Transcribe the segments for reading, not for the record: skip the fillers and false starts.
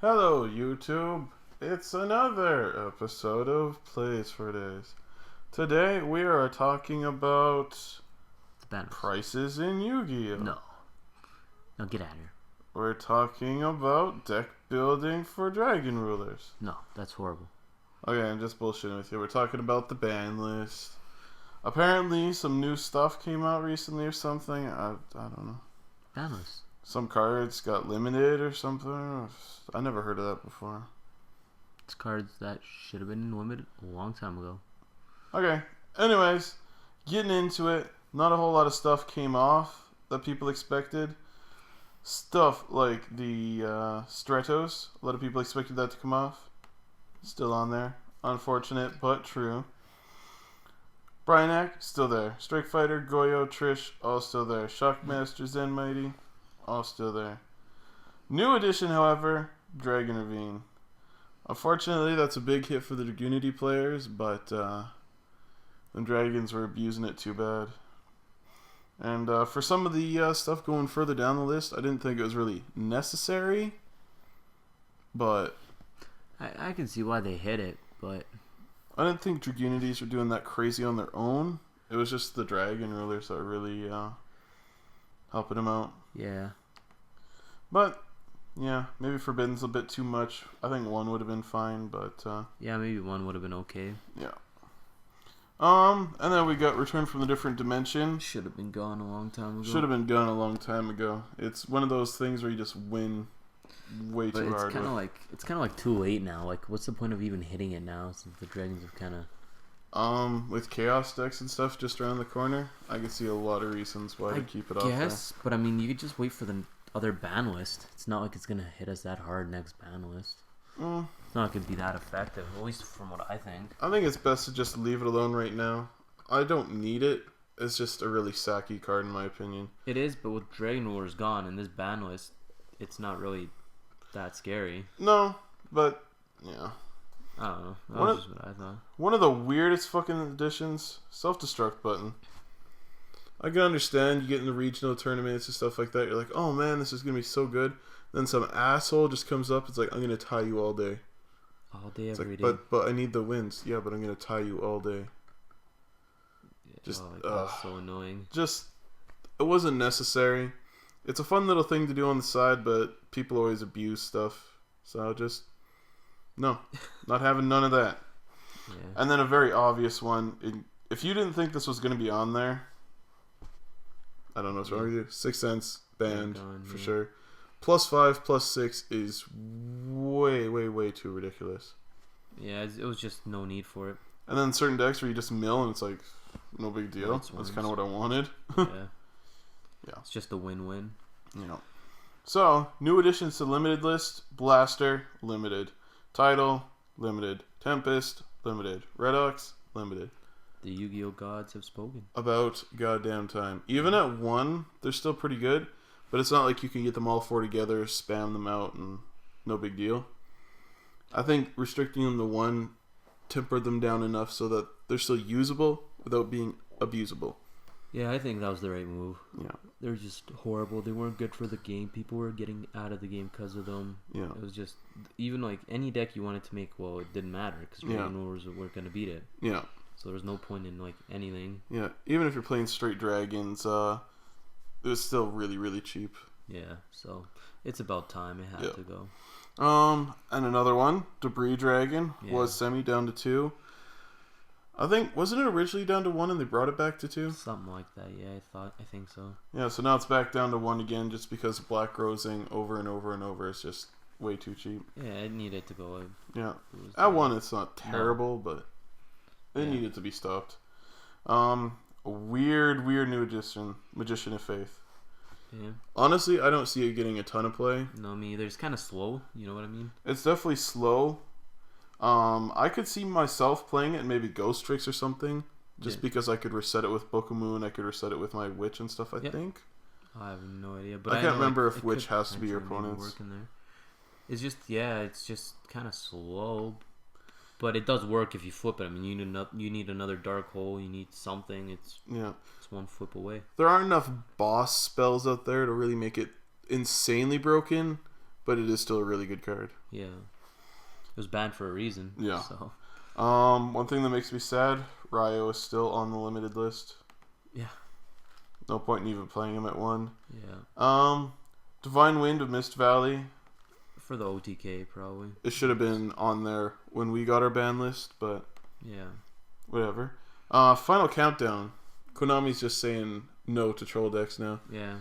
Hello, YouTube. It's another episode of Plays for Days. Today we are talking about prices in Yu-Gi-Oh! No, get out of here. We're talking about deck building for Dragon Rulers. No, that's horrible. Okay, I'm just bullshitting with you. We're talking about the ban list. Apparently, some new stuff came out recently or something. I don't know. Ban list. Some cards got limited or something. I never heard of that before. It's cards that should have been limited a long time ago. Okay. Anyways, getting into it, not a whole lot of stuff came off that people expected. Stuff like the Stratos, a lot of people expected that to come off. Still on there. Unfortunate, but true. Bryanak, still there. Strike Fighter, Goyo, Trish, all still there. Shockmaster, Zen Mighty, all still there. New addition, however, Dragon Ravine. Unfortunately, that's a big hit for the Dragunity players, but the Dragons were abusing it too bad. And for some of the stuff going further down the list, I didn't think it was really necessary, but I can see why they hit it, but I didn't think Dragunities were doing that crazy on their own. It was just the Dragon Rulers that were really helping them out. Yeah. But yeah, maybe Forbidden's a bit too much. I think one would have been fine, but yeah, maybe one would have been okay. Yeah. And then we got Return from the Different Dimension. Should have been gone a long time ago. Should have been gone a long time ago. It's one of those things where you just win way but too it's hard. It's kind of like too late now. Like, what's the point of even hitting it now? Since the Dragons have kind of with Chaos decks and stuff just around the corner, I can see a lot of reasons why to keep it off there. Yes, but I mean, you could just wait for the other ban list. It's not like it's gonna hit us that hard next ban list. It's not gonna be that effective, at least from what I think. I think it's best to just leave it alone right now. I don't need it. It's just a really sacky card in my opinion. It is, but with Dragon Rulers gone and this ban list, it's not really that scary. No, but yeah. I don't know. That was just what I thought. One of the weirdest fucking additions, self-destruct button. I can understand you get in the regional tournaments and stuff like that. You're like, oh man, this is gonna be so good. Then some asshole just comes up. It's like, I'm gonna tie you all day. All day, it's every like, day. But I need the wins. Yeah, but I'm gonna tie you all day. Yeah, just that's so annoying. Just it wasn't necessary. It's a fun little thing to do on the side, but people always abuse stuff. So just no, not having none of that. Yeah. And then a very obvious one. If you didn't think this was gonna be on there, I don't know what's wrong with you. 6 cents banned for sure. +5, +6 is way too ridiculous. Yeah, it was just no need for it. And then certain decks where you just mill and it's like no big deal. That's kind of what I wanted. Yeah. Yeah. It's just a win-win. Yeah. So new additions to limited list: Blaster limited, Tidal limited, Tempest limited, Redox limited. The Yu-Gi-Oh gods have spoken. About goddamn time. Even at 1, they're still pretty good, but it's not like you can get them all 4 together, spam them out, and no big deal. I think restricting them to 1 tempered them down enough so that they're still usable without being abusable. Yeah, I think that was the right move. Yeah. They're just horrible. They weren't good for the game. People were getting out of the game because of them. Yeah. It was just, even like any deck you wanted to make, well, it didn't matter because Dragon Rulers weren't going to beat it. Yeah. So there's no point in like anything. Yeah, even if you're playing straight dragons, it was still really cheap. Yeah, so it's about time it had to go. And another one, Debris Dragon, was semi down to 2. I think, wasn't it originally down to 1 and they brought it back to 2? Something like that, yeah, I think so. Yeah, so now it's back down to 1 again just because Black Rosing over and over is just way too cheap. Yeah, it needed to go. Yeah, at 1 it's not terrible, but it needed to be stopped. A weird new addition, Magician of Faith. Yeah. Honestly, I don't see it getting a ton of play. No, me either. It's kind of slow. You know what I mean? It's definitely slow. I could see myself playing it in maybe Ghost Tricks or something, just because I could reset it with Book of Moon. I could reset it with my Witch and stuff. I think. I have no idea, but I can't remember if Witch has to be your opponent's. It's just kind of slow. But it does work if you flip it. I mean, you need another dark hole. You need something. It's one flip away. There aren't enough boss spells out there to really make it insanely broken, but it is still a really good card. Yeah. It was banned for a reason. Yeah. So. One thing that makes me sad, Ryo is still on the limited list. Yeah. No point in even playing him at 1. Yeah. Divine Wind of Mist Valley. For the OTK, probably. It should have been on there when we got our ban list, but yeah, whatever. Final Countdown. Konami's just saying no to troll decks now. Yeah.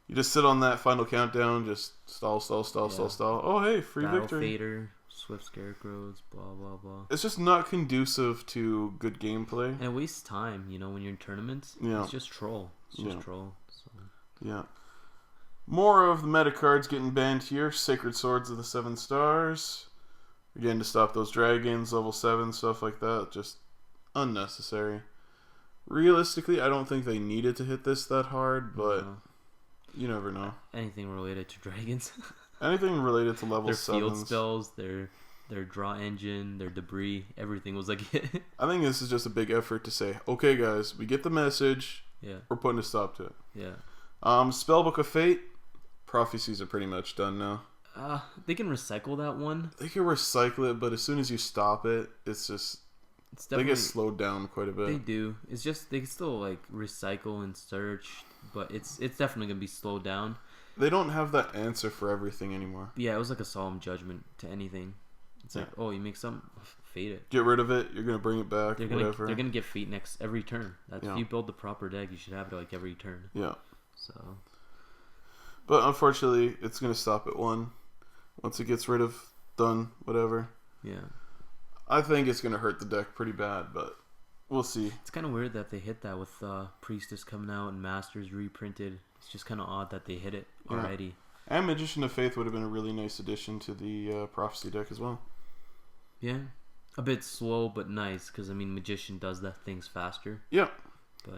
You just sit on that Final Countdown, just stall. Oh, hey, free Battle victory. Fader, Swift Scarecrows, blah, blah, blah. It's just not conducive to good gameplay. And it wastes time, when you're in tournaments. Yeah. It's just troll. Troll. So. Yeah. More of the meta cards getting banned here. Sacred Swords of the 7 Stars. Again, to stop those dragons, level 7, stuff like that. Just unnecessary. Realistically, I don't think they needed to hit this that hard, but you never know. Anything related to dragons. Anything related to level 7s. Their field spells, their draw engine, their debris, everything was like I think this is just a big effort to say, okay guys, we get the message. Yeah. We're putting a stop to it. Yeah. Spellbook of Fate. Prophecies are pretty much done now. They can recycle that one. They can recycle it, but as soon as you stop it, it's they get slowed down quite a bit. They do. It's just they can still like recycle and search, but it's definitely gonna be slowed down. They don't have that answer for everything anymore. Yeah, it was like a solemn judgment to anything. It's like, oh, you make something, fade it. Get rid of it. You're gonna bring it back. They're gonna get fate next every turn. If you build the proper deck, you should have it like every turn. Yeah. So. But unfortunately, it's gonna stop at 1. Once it gets rid of whatever. Yeah. I think it's gonna hurt the deck pretty bad, but we'll see. It's kind of weird that they hit that with Priestess coming out and Masters reprinted. It's just kind of odd that they hit it already. And Magician of Faith would have been a really nice addition to the Prophecy deck as well. Yeah. A bit slow, but nice, because, Magician does that things faster. Yeah.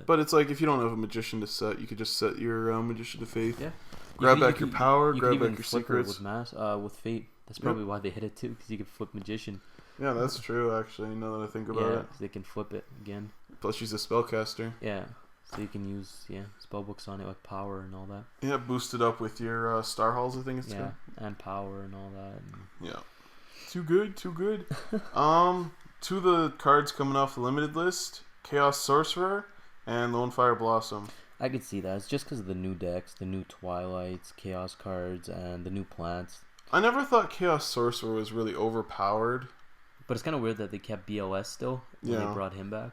But it's like, if you don't have a Magician to set, you could just set your Magician of Faith. Yeah. Grab back your power, grab back your secrets. With Fate. That's probably why they hit it too, because you can flip Magician. Yeah, that's true, actually, now that I think about it. Yeah, because they can flip it again. Plus, she's a spellcaster. Yeah. So you can use spellbooks on it with power and all that. Yeah, boost it up with your Star Halls, I think it's called. And power and all that. Yeah. Too good. Two of the cards coming off the limited list, Chaos Sorcerer and Lone Fire Blossom. I could see that. It's just because of the new decks, the new Twilights, Chaos cards, and the new plants. I never thought Chaos Sorcerer was really overpowered. But it's kind of weird that they kept BLS still when they brought him back.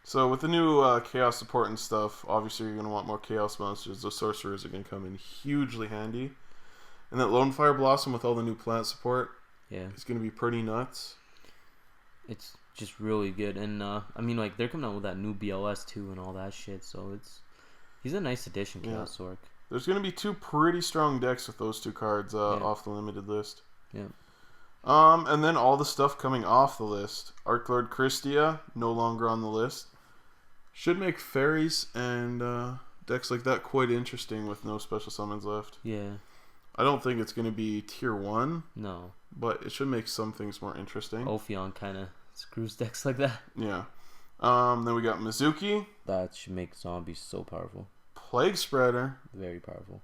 So with the new Chaos support and stuff, obviously you're going to want more Chaos monsters. Those Sorcerers are going to come in hugely handy. And that Lone Fire Blossom with all the new plant support is going to be pretty nuts. It's just really good. And, they're coming out with that new BLS too and all that shit. So he's a nice addition, Chaos Sorc. There's going to be 2 pretty strong decks with those 2 cards off the limited list. Yeah. And then all the stuff coming off the list. Archlord Christia, no longer on the list. Should make fairies and decks like that quite interesting with no special summons left. Yeah. I don't think it's going to be tier 1. No. But it should make some things more interesting. Ophion kind of screws decks like that. Yeah. Then we got Mizuki. That should make zombies so powerful. Plague Spreader. Very powerful.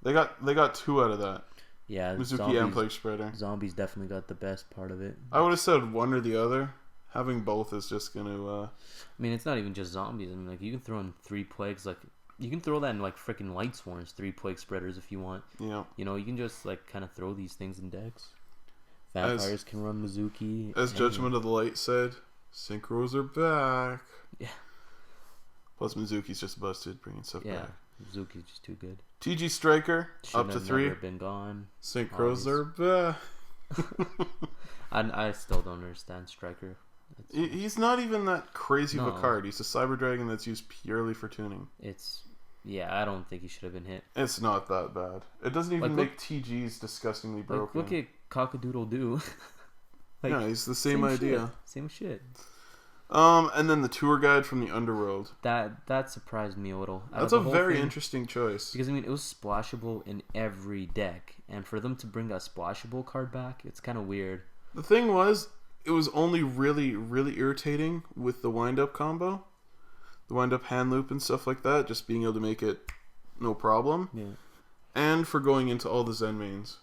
They got 2 out of that. Yeah, Mizuki and Plague Spreader. Zombies definitely got the best part of it. I would have said one or the other. Having both is just going to... it's not even just zombies. You can throw in 3 plagues. You can throw that in, freaking Light Sworns, 3 Plague Spreaders if you want. Yeah. You can just, kind of throw these things in decks. Vampires can run Mizuki. As Judgment of the Light said, Synchros are back. Yeah. Plus Mizuki's just busted, bringing stuff back. Mizuki's just too good. TG Striker, up to 3. Never been gone. Synchros are back. I still don't understand Striker. He's not even that crazy of a card. He's a Cyber Dragon that's used purely for tuning. I don't think he should have been hit. It's not that bad. It doesn't even make TGs disgustingly broken. Look at Cockadoodle-Doo. He's the same idea. Same shit. And then the tour guide from the Underworld. That surprised me a little. That's a very interesting choice. Because it was splashable in every deck, and for them to bring a splashable card back, it's kind of weird. The thing was, it was only really, really irritating with the wind-up combo, the wind-up hand loop and stuff like that. Just being able to make it no problem. Yeah. And for going into all the Zen mains.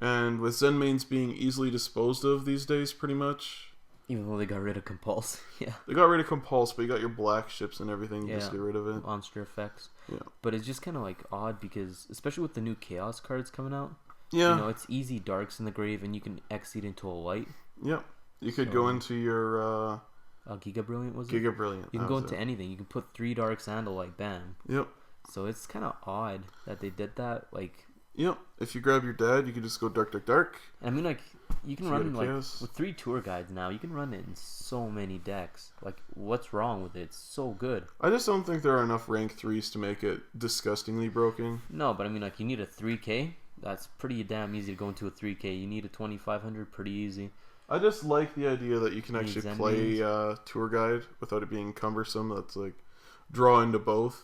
And with Zen mains being easily disposed of these days, pretty much. Even though they got rid of Compulse. Yeah. They got rid of Compulse, but you got your black ships and everything. Yeah. Just get rid of it. Monster effects. Yeah. But it's just kind of like odd because, especially with the new Chaos cards coming out. Yeah. You know, it's easy darks in the grave and you can exceed into a white. Yep. You could go into your... Giga Brilliant, was it? Giga Brilliant. You can go into anything. You can put 3 darks and a light, bam. Yep. So it's kind of odd that they did that. Like... Yep. If you grab your dad, you can just go dark, dark, dark. I mean, like, you can run, like, with 3 tour guides now, you can run it in so many decks. Like, what's wrong with it? It's so good. I just don't think there are enough rank 3s to make it disgustingly broken. No, but I mean, like, you need a 3K. That's pretty damn easy to go into a 3K. You need a 2500, pretty easy. I just like the idea that you can actually play tour guide without it being cumbersome. That's like, draw into both.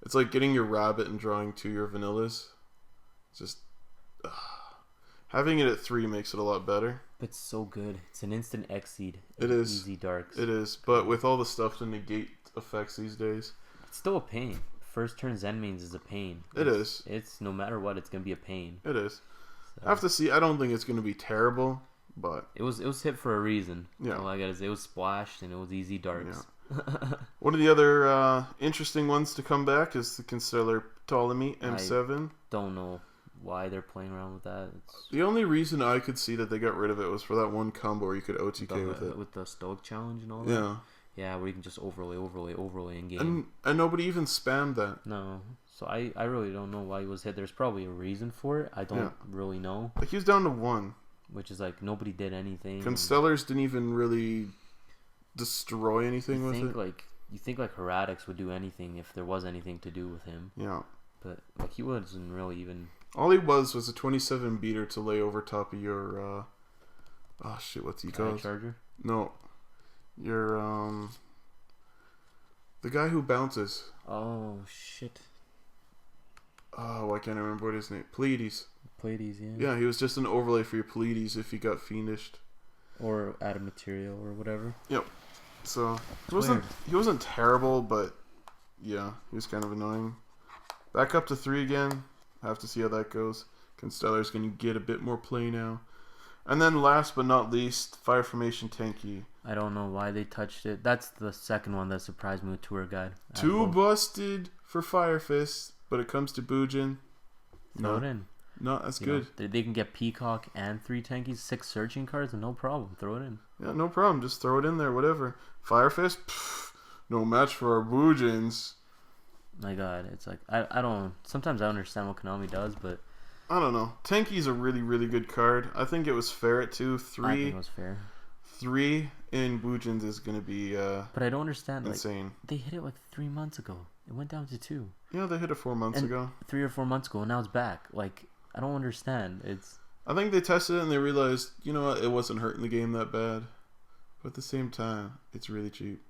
It's like getting your rabbit and drawing 2 your vanillas. Just having it at 3 makes it a lot better. It's so good. It's an instant exceed. It is easy darks. It is, but with all the stuff to negate effects these days, it's still a pain. First turn Zen mains is a pain. It is. It's no matter what, it's gonna be a pain. It is. So. I have to see. I don't think it's gonna be terrible, but it was hit for a reason. Yeah. All I gotta say, it was splashed and it was easy darks. Yeah. One of the other interesting ones to come back is the Constellar Ptolemy M7. I don't know why they're playing around with that. The only reason I could see that they got rid of it was for that one combo where you could OTK with it. With the Stoic Challenge and all that? Yeah. Yeah, where you can just overlay in game. And nobody even spammed that. No. So I really don't know why he was hit. There's probably a reason for it. I don't really know. Like, he was down to 1. Which is like, nobody did anything. Constellars didn't even really destroy anything with it. You think like Heretics would do anything if there was anything to do with him. Yeah. But like, he wasn't really even... All he was a 27 beater to lay over top of your, oh shit, what's he called? Charger? No. Your, the guy who bounces. Oh, shit. Oh, I can't remember what his name. Pleiades, yeah. Yeah, he was just an overlay for your Pleiades if he got fiendished. Or add a material or whatever. Yep. So, he wasn't terrible, but yeah, he was kind of annoying. Back up to 3 again. Have to see how that goes. Constellar's going to get a bit more play now. And then last but not least, Fire Formation Tanky. I don't know why they touched it. That's the second one that surprised me with Tour Guide. Too busted for Fire Fist, but it comes to Bujin. Throw it in. No, that's good. They can get Peacock and 3 tankies, 6 searching cards, and no problem. Throw it in. Yeah, no problem. Just throw it in there, whatever. Fire Fist, pff, no match for our Bujins. My God, it's like I don't. Sometimes I understand what Konami does, but I don't know. Tanky's a really, really good card. I think it was fair at 2. 3. I think it was fair. 3 in Bujins is gonna be but I don't understand. Insane. Like, they hit it like 3 months ago. It went down to 2. Yeah, they hit it 4 months ago. 3 or 4 months ago, and now it's back. Like, I don't understand. I think they tested it and they realized, you know what, it wasn't hurting the game that bad. But at the same time, it's really cheap.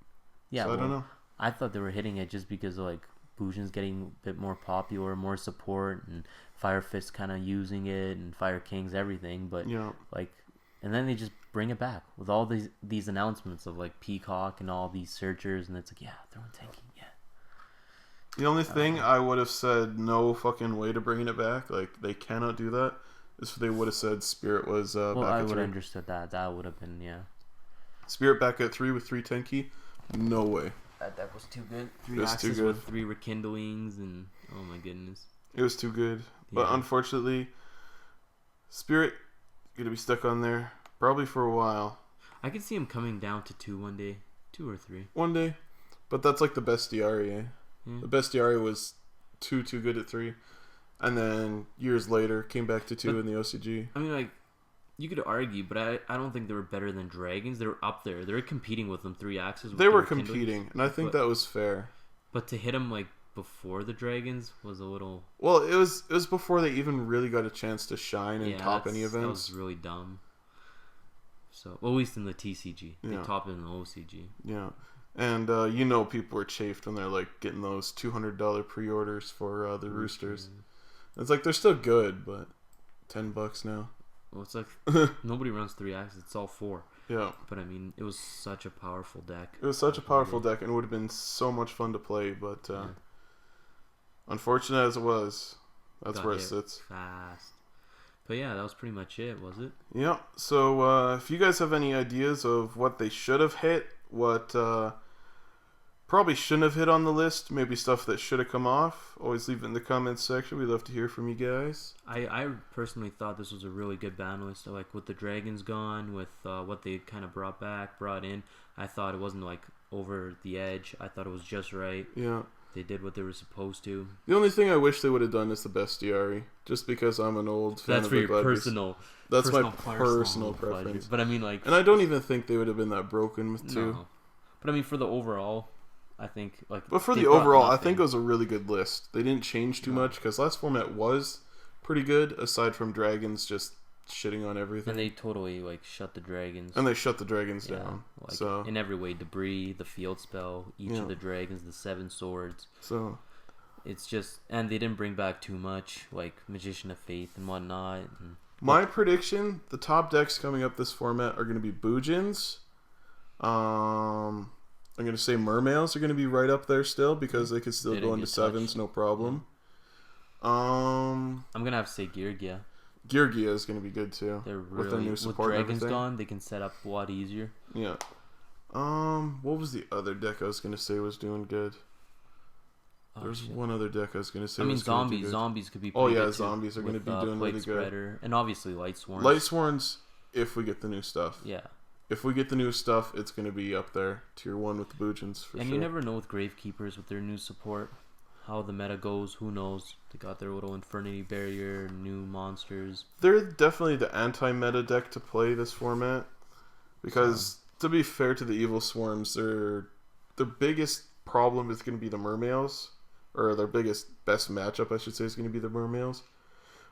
Yeah, so I don't know. I thought they were hitting it just because like Bujin's getting a bit more popular, more support, and Fire Fist kind of using it, and Fire King's everything. But and then they just bring it back with all these announcements of like Peacock and all these searchers, and it's like, yeah, throw in tanking, yeah. The only thing I would have said no fucking way to bringing it back, like they cannot do that, is if they would have said Spirit was back at 3. I would have understood that. That would have been, yeah. Spirit back at 3 with 3 tanky? No way. That deck was too good. 3 axes with 3 rekindlings, and oh my goodness. It was too good. But unfortunately, Spirit gonna be stuck on there probably for a while. I could see him coming down to 2 one day. 2 or 3. One day. But that's like the bestiary, eh? Yeah. The bestiary was too good at 3. And then years later came back to 2 in the OCG. I mean, like, you could argue, but I don't think they were better than Dragons. They were up there. They were competing with them 3 axes. They were competing, and I think that was fair. But to hit them like before the Dragons was a little. Well, it was before they even really got a chance to shine and top any events. That was really dumb. So, well, at least in the TCG, they topped in the OCG. Yeah, and people were chafed when they're like getting those $200 pre-orders for the Roosters. It's like they're still good, but $10 now. Well, it's like nobody runs 3 axes. It's all 4. Yeah. But I mean, it was such a powerful deck. It was such a powerful deck, and it would have been so much fun to play. But unfortunate as it was, that's where it sits. Fast. But yeah, that was pretty much it, was it? Yeah. So if you guys have any ideas of what they should have hit, what probably shouldn't have hit on the list, maybe stuff that should have come off, always leave it in the comments section. We'd love to hear from you guys. I personally thought this was a really good ban list. Like with the dragons gone, with what they kind of brought in, I thought it wasn't like over the edge. I thought it was just right. Yeah. They did what they were supposed to. The only thing I wish they would have done is the bestiary, just because I'm an old fan That's of for the your Gladiators. personal. That's personal my personal preference. But I mean, like, and I don't even think they would have been that broken with two. No. But I mean, for the overall, I think like. But for the overall, I think it was a really good list. They didn't change too much because last format was pretty good, aside from dragons just shitting on everything. And they totally like shut the dragons. And they shut the dragons down. Like, so in every way, debris, the field spell, each of the dragons, the 7 swords. So it's just, and they didn't bring back too much, like Magician of Faith and whatnot. And my prediction: the top decks coming up this format are going to be Boojins. I'm going to say Mermails are going to be right up there still because they could still go into 7s, no problem. I'm going to have to say Geargia. Geargia is going to be good too. They're really, with their new support with and dragons everything. gone, they can set up a lot easier. Yeah. What was the other deck I was going to say was doing good? There's one other deck I was going to say. I mean, was zombies. Zombies could be. Pretty good zombies are going to be doing really good. Spreader, and obviously Light Swarms. Light Swarms, if we get the new stuff. Yeah. If we get the new stuff, it's going to be up there, tier 1 with the Boojins for sure. And you never know with Gravekeepers with their new support, how the meta goes. Who knows? They got their little Infernity Barrier, new monsters. They're definitely the anti-meta deck to play this format, because to be fair to the Evil Swarms, their biggest problem is going to be the Mermails. Or their best matchup, I should say, is going to be the Mermails.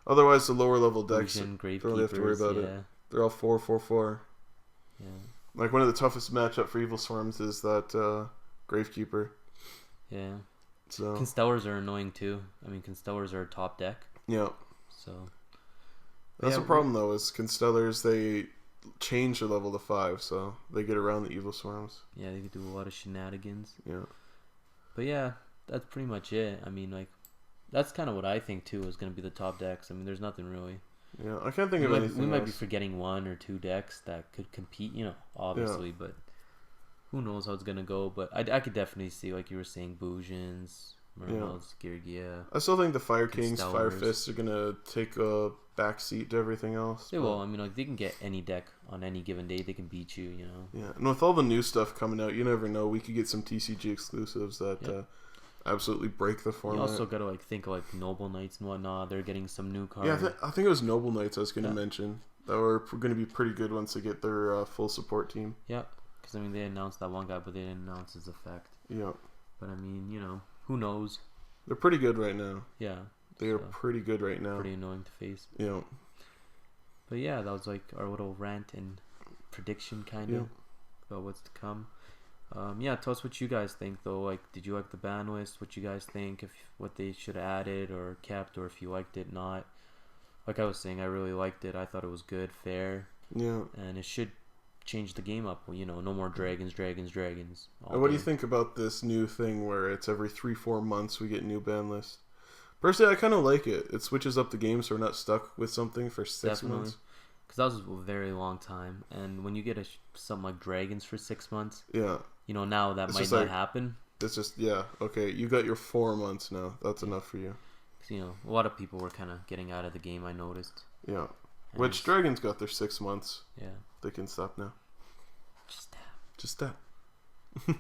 Otherwise, the lower level decks, don't really have to worry about it. They're all 4/4/4. Yeah. Like, one of the toughest matchup for Evil Swarms is that Gravekeeper. Yeah. So Constellars are annoying too. I mean, Constellars are a top deck. Yeah. So that's the problem, though, is Constellars, they change their level to 5, so they get around the Evil Swarms. Yeah, they could do a lot of shenanigans. Yeah. But yeah, that's pretty much it. I mean, like, that's kind of what I think too is going to be the top decks. I mean, there's nothing really. Yeah, I can't think of anything We might else. be forgetting 1 or 2 decks that could compete, obviously, but who knows how it's going to go. But I could definitely see, like you were saying, Boojins, Mermails, Geargia. I still think the Fire Kings, Constellars. Fire Fists are going to take a backseat to everything else. They will. I mean, like, they can get any deck on any given day. They can beat you, Yeah, and with all the new stuff coming out, you never know. We could get some TCG exclusives that absolutely break the format. You also got to like think of like Noble Knights and whatnot. They're getting some new cards. Yeah, I think it was Noble Knights I was going to mention that were going to be pretty good once they get their full support team. Yeah, because I mean they announced that one guy, but they didn't announce his effect. Yeah. But I mean, who knows? They're pretty good right now. Yeah. They are pretty good right now. Pretty annoying to face. Yeah. But yeah, that was like our little rant and prediction kind of about what's to come. Yeah, tell us what you guys think though. Like, did you like the ban list? What you guys think? If what they should have added or kept, or if you liked it, not. Like I was saying, I really liked it. I thought it was good, fair. Yeah. And it should change the game up. No more dragons. And what do you think about this new thing where it's every 3-4 months we get a new ban list? Personally, I kind of like it. It switches up the game so we're not stuck with something for 6 months. Because that was a very long time. And when you get something like dragons for 6 months, now that might not happen. It's just, okay, you got your 4 months now. That's enough for you. Because, a lot of people were kind of getting out of the game, I noticed. Yeah. Which dragons got their 6 months. Yeah. They can stop now. Just that. It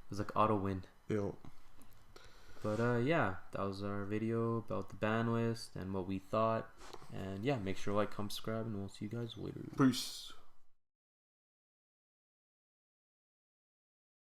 was like auto win. Yeah. But that was our video about the ban list and what we thought. And make sure to like, comment, subscribe, and we'll see you guys later. Peace.